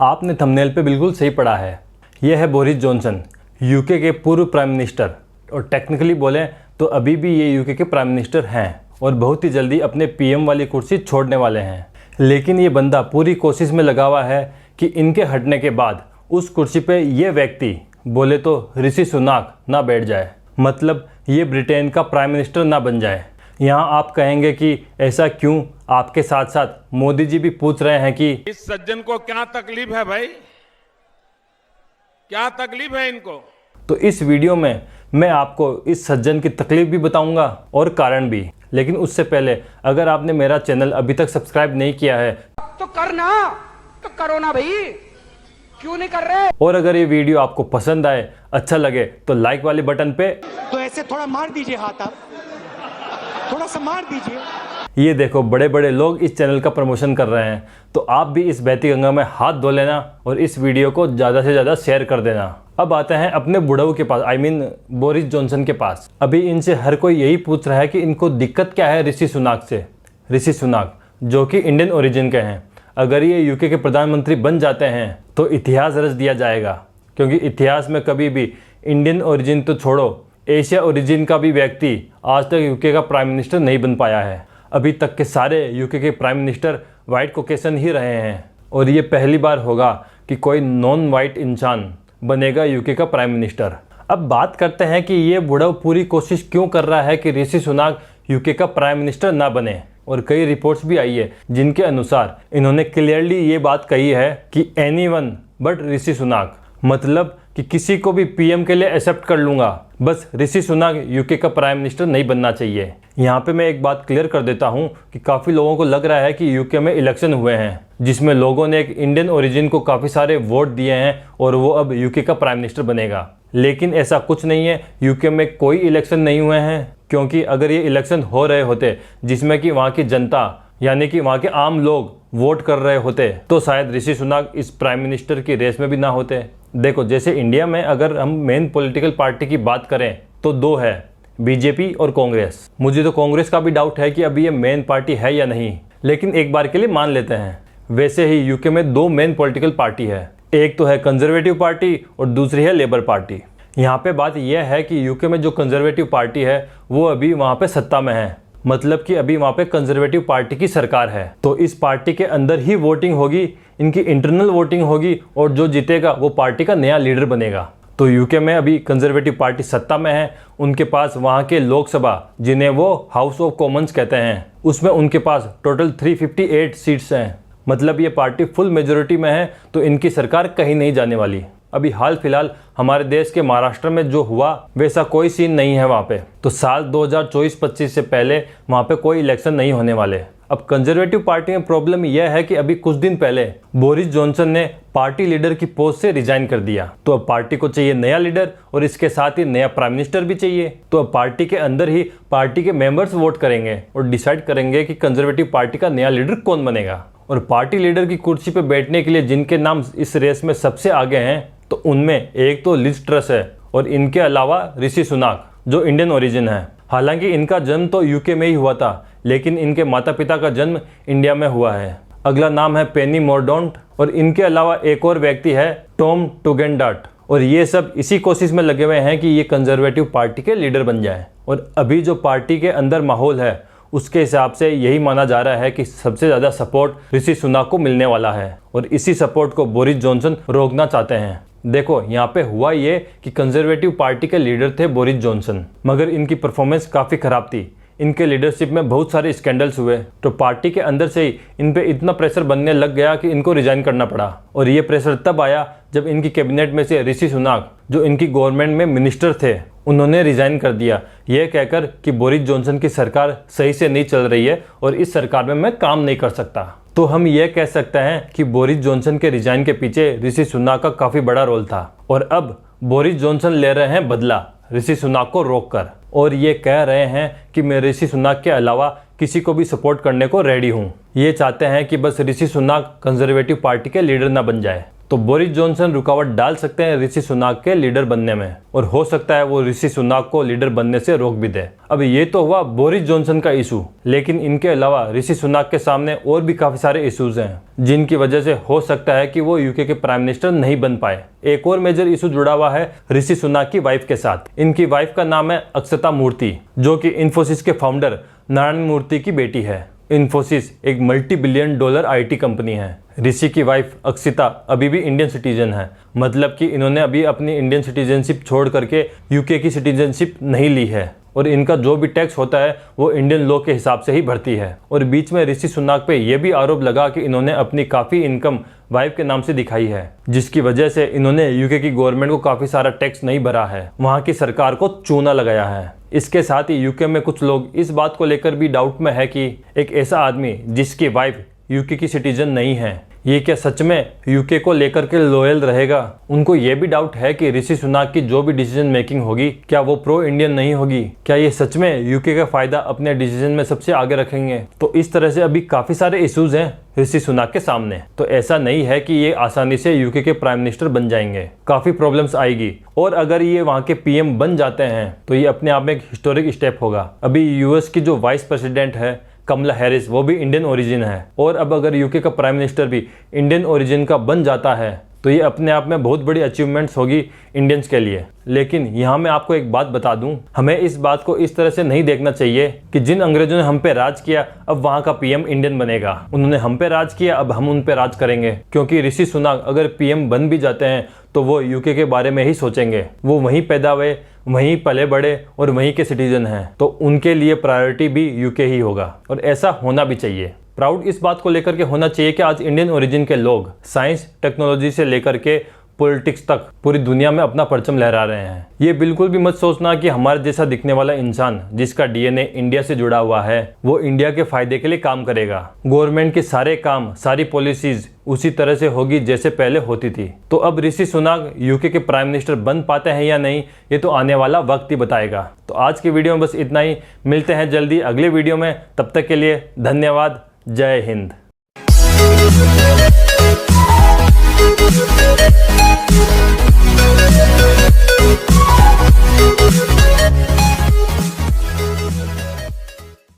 आपने थंबनेल पे बिल्कुल सही पढ़ा है। यह है बोरिस जॉनसन, यूके के पूर्व प्राइम मिनिस्टर, और टेक्निकली बोलें तो अभी भी ये यूके के प्राइम मिनिस्टर हैं और बहुत ही जल्दी अपने पीएम वाली कुर्सी छोड़ने वाले हैं। लेकिन ये बंदा पूरी कोशिश में लगा हुआ है कि इनके हटने के बाद उस कुर्सी पे ये व्यक्ति, बोले तो ऋषि सुनाक, ना बैठ जाए, मतलब ये ब्रिटेन का प्राइम मिनिस्टर ना बन जाए। यहाँ आप कहेंगे कि ऐसा क्यों? आपके साथ साथ मोदी जी भी पूछ रहे हैं कि इस सज्जन को क्या तकलीफ है भाई, क्या तकलीफ है इनको? तो इस वीडियो में मैं आपको इस सज्जन की तकलीफ भी बताऊंगा और कारण भी। लेकिन उससे पहले अगर आपने मेरा चैनल अभी तक सब्सक्राइब नहीं किया है तो करना, तो करो ना भाई, क्यों नहीं कर रहे? और अगर ये वीडियो आपको पसंद आए, अच्छा लगे, तो लाइक वाले बटन पे तो ऐसे थोड़ा मार दीजिए हाथ, आप थोड़ा सा मार दीजिए। ये देखो बड़े बड़े लोग इस चैनल का प्रमोशन कर रहे हैं, तो आप भी इस बहती गंगा में हाथ धो लेना और इस वीडियो को ज़्यादा से ज़्यादा शेयर कर देना। अब आते हैं अपने बुढ़ऊ के पास, आई मीन बोरिस जॉनसन के पास। अभी इनसे हर कोई यही पूछ रहा है कि इनको दिक्कत क्या है ऋषि सुनाक से। ऋषि सुनाक जो कि इंडियन ओरिजिन के हैं, अगर ये यूके के प्रधानमंत्री बन जाते हैं तो इतिहास रच दिया जाएगा, क्योंकि इतिहास में कभी भी इंडियन ओरिजिन तो छोड़ो, एशिया ओरिजिन का भी व्यक्ति आज तक यूके का प्राइम मिनिस्टर नहीं बन पाया है। अभी तक के सारे यूके के प्राइम मिनिस्टर वाइट कॉकेशियन ही रहे हैं और ये पहली बार होगा कि कोई नॉन वाइट इंसान बनेगा यूके का प्राइम मिनिस्टर। अब बात करते हैं कि ये बुढ़ऊ पूरी कोशिश क्यों कर रहा है कि ऋषि सुनाक यूके का प्राइम मिनिस्टर ना बने। और कई रिपोर्ट्स भी आई है जिनके अनुसार इन्होंने क्लियरली ये बात कही है कि एनीवन बट ऋषि सुनाक, मतलब कि किसी को भी पीएम के लिए एक्सेप्ट कर लूंगा, बस ऋषि सुनाक यूके का प्राइम मिनिस्टर नहीं बनना चाहिए। यहाँ पे मैं एक बात क्लियर कर देता हूँ कि काफ़ी लोगों को लग रहा है कि यूके में इलेक्शन हुए हैं जिसमें लोगों ने एक इंडियन ओरिजिन को काफ़ी सारे वोट दिए हैं और वो अब यूके का प्राइम मिनिस्टर बनेगा। लेकिन ऐसा कुछ नहीं है, यूके में कोई इलेक्शन नहीं हुए हैं, क्योंकि अगर ये इलेक्शन हो रहे होते जिसमें कि वहाँ की जनता यानी कि वहाँ के आम लोग वोट कर रहे होते तो शायद ऋषि सुनाक इस प्राइम मिनिस्टर की रेस में भी ना होते। देखो, जैसे इंडिया में अगर हम मेन पॉलिटिकल पार्टी की बात करें तो दो है, बीजेपी और कांग्रेस। मुझे तो कांग्रेस का भी डाउट है कि अभी ये मेन पार्टी है या नहीं, लेकिन एक बार के लिए मान लेते हैं। वैसे ही यूके में दो मेन पॉलिटिकल पार्टी है, एक तो है कंजर्वेटिव पार्टी और दूसरी है लेबर पार्टी। यहाँ पे बात यह है कि यूके में जो कंजर्वेटिव पार्टी है वो अभी वहाँ पे सत्ता में है, मतलब कि अभी वहाँ पे कंजर्वेटिव पार्टी की सरकार है। तो इस पार्टी के अंदर ही वोटिंग होगी, इनकी इंटरनल वोटिंग होगी और जो जीतेगा वो पार्टी का नया लीडर बनेगा। तो यूके में अभी कंजर्वेटिव पार्टी सत्ता में है, उनके पास वहाँ के लोकसभा जिन्हें वो हाउस ऑफ कॉमन्स कहते हैं, उसमें उनके पास टोटल 358 सीट्स हैं, मतलब ये पार्टी फुल मेजोरिटी में है, तो इनकी सरकार कहीं नहीं जाने वाली। अभी हाल फिलहाल हमारे देश के महाराष्ट्र में जो हुआ वैसा कोई सीन नहीं है वहाँ पे, तो साल 2024-25 से पहले वहाँ पे कोई इलेक्शन नहीं होने वाले। अब कंजर्वेटिव पार्टी में प्रॉब्लम यह है कि अभी कुछ दिन पहले बोरिस जॉनसन ने पार्टी लीडर की पोस्ट से रिजाइन कर दिया, तो अब पार्टी को चाहिए नया लीडर और इसके साथ ही नया प्राइम मिनिस्टर भी चाहिए। तो अब पार्टी के अंदर ही पार्टी के मेंबर्स वोट करेंगे और डिसाइड करेंगे कि कंजर्वेटिव पार्टी का नया लीडर कौन बनेगा। और पार्टी लीडर की कुर्सी पर बैठने के लिए जिनके नाम इस रेस में सबसे आगे हैं, तो उनमें एक तो लिज ट्रस है और इनके अलावा ऋषि सुनाक जो इंडियन ओरिजिन है। हालांकि इनका जन्म तो यूके में ही हुआ था, लेकिन इनके माता पिता का जन्म इंडिया में हुआ है। अगला नाम है पेनी मोरडॉन्ट और इनके अलावा एक और व्यक्ति है टॉम टुगेंडाट, और ये सब इसी कोशिश में लगे हुए हैं कि ये कंजर्वेटिव पार्टी के लीडर बन जाए। और अभी जो पार्टी के अंदर माहौल है उसके हिसाब से यही माना जा रहा है कि सबसे ज़्यादा सपोर्ट ऋषि सुनाक को मिलने वाला है और इसी सपोर्ट को बोरिस जॉनसन रोकना चाहते हैं। देखो, यहाँ पे हुआ ये कि कंजर्वेटिव पार्टी के लीडर थे बोरिस जॉनसन, मगर इनकी परफॉर्मेंस काफ़ी ख़राब थी। इनके लीडरशिप में बहुत सारे स्कैंडल्स हुए, तो पार्टी के अंदर से ही इन पे इतना प्रेशर बनने लग गया कि इनको रिजाइन करना पड़ा। और ये प्रेशर तब आया जब इनकी कैबिनेट में से ऋषि सुनाक जो इनकी गवर्नमेंट में मिनिस्टर थे उन्होंने रिजाइन कर दिया, ये कहकर कि बोरिस जॉनसन की सरकार सही से नहीं चल रही है और इस सरकार में मैं काम नहीं कर सकता। तो हम ये कह सकते हैं कि बोरिस जॉनसन के रिजाइन के पीछे ऋषि सुनाक का काफ़ी बड़ा रोल था। और अब बोरिस जॉनसन ले रहे हैं बदला ऋषि सुनाक को रोककर, और ये कह रहे हैं कि मैं ऋषि सुनाक के अलावा किसी को भी सपोर्ट करने को रेडी हूँ। ये चाहते हैं कि बस ऋषि सुनाक कंजर्वेटिव पार्टी के लीडर ना बन जाए। तो बोरिस जॉनसन रुकावट डाल सकते हैं ऋषि सुनाक के लीडर बनने में, और हो सकता है वो ऋषि सुनाक को लीडर बनने से रोक भी दे। अब ये तो हुआ बोरिस जॉनसन का इशू, लेकिन इनके अलावा ऋषि सुनाक के सामने और भी काफी सारे इश्यूज हैं जिनकी वजह से हो सकता है कि वो यूके के प्राइम मिनिस्टर नहीं बन पाए। एक और मेजर इशू जुड़ा हुआ है ऋषि सुनाक की वाइफ के साथ। इनकी वाइफ का नाम है अक्षता मूर्ति, जो कि इन्फोसिस के फाउंडर नारायण मूर्ति की बेटी है। इन्फोसिस एक $multi-billion IT कंपनी है। ऋषि की वाइफ अक्षिता अभी भी इंडियन सिटीजन है, मतलब कि इन्होंने अभी अपनी इंडियन सिटीजनशिप छोड़ करके यूके की सिटीजनशिप नहीं ली है, और इनका जो भी टैक्स होता है वो इंडियन लॉ के हिसाब से ही भरती है। और बीच में ऋषि सुनाक पे ये भी आरोप लगा कि इन्होंने अपनी काफ़ी इनकम वाइफ के नाम से दिखाई है, जिसकी वजह से इन्होंने यूके की गवर्नमेंट को काफ़ी सारा टैक्स नहीं भरा है, वहाँ की सरकार को चूना लगाया है। इसके साथ ही यूके में कुछ लोग इस बात को लेकर भी डाउट में है कि एक ऐसा आदमी जिसकी वाइफ यूके की सिटीजन नहीं है, ये क्या सच में यूके को लेकर के लॉयल रहेगा। उनको ये भी डाउट है कि ऋषि सुनाक की जो भी डिसीजन मेकिंग होगी क्या वो प्रो इंडियन नहीं होगी, क्या ये सच में यूके का फायदा अपने डिसीजन में सबसे आगे रखेंगे। तो इस तरह से अभी काफी सारे इश्यूज हैं ऋषि सुनाक के सामने। तो ऐसा नहीं है कि ये आसानी से यूके के प्राइम मिनिस्टर बन जाएंगे, काफी प्रॉब्लम्स आएगी। और अगर ये वहाँ के PM बन जाते हैं तो ये अपने आप में एक हिस्टोरिक स्टेप होगा। अभी US की जो वाइस प्रेसिडेंट है कमला हैरिस, वो भी इंडियन ओरिजिन है, और अब अगर यूके का प्राइम मिनिस्टर भी इंडियन ओरिजिन का बन जाता है तो ये अपने आप में बहुत बड़ी अचीवमेंट्स होगी इंडियंस के लिए। लेकिन यहाँ मैं आपको एक बात बता दूं, हमें इस बात को इस तरह से नहीं देखना चाहिए कि जिन अंग्रेजों ने हम पे राज किया अब वहाँ का PM इंडियन बनेगा। उन्होंने हम पे राज किया, अब हम उन पे राज करेंगे। क्योंकि ऋषि सुनाक अगर PM बन भी जाते हैं तो वो यूके के बारे में ही सोचेंगे। वो वहीं पैदा हुए, वहीं पले बड़े और वहीं के सिटीजन हैं, तो उनके लिए प्रायोरिटी भी यूके ही होगा, और ऐसा होना भी चाहिए। प्राउड इस बात को लेकर के होना चाहिए कि आज इंडियन ओरिजिन के लोग साइंस टेक्नोलॉजी से लेकर के पॉलिटिक्स तक पूरी दुनिया में अपना परचम लहरा रहे हैं। ये बिल्कुल भी मत सोचना कि हमारे जैसा दिखने वाला इंसान जिसका DNA इंडिया से जुड़ा हुआ है वो इंडिया के फायदे के लिए काम करेगा। गवर्नमेंट के सारे काम, सारी पॉलिसीज उसी तरह से होगी जैसे पहले होती थी। तो अब ऋषि सुनाक यूके के प्राइम मिनिस्टर बन पाते हैं या नहीं, ये तो आने वाला वक्त ही बताएगा। तो आज की वीडियो में बस इतना ही। मिलते हैं जल्दी अगले वीडियो में, तब तक के लिए धन्यवाद। जय Hind. We'll be right back.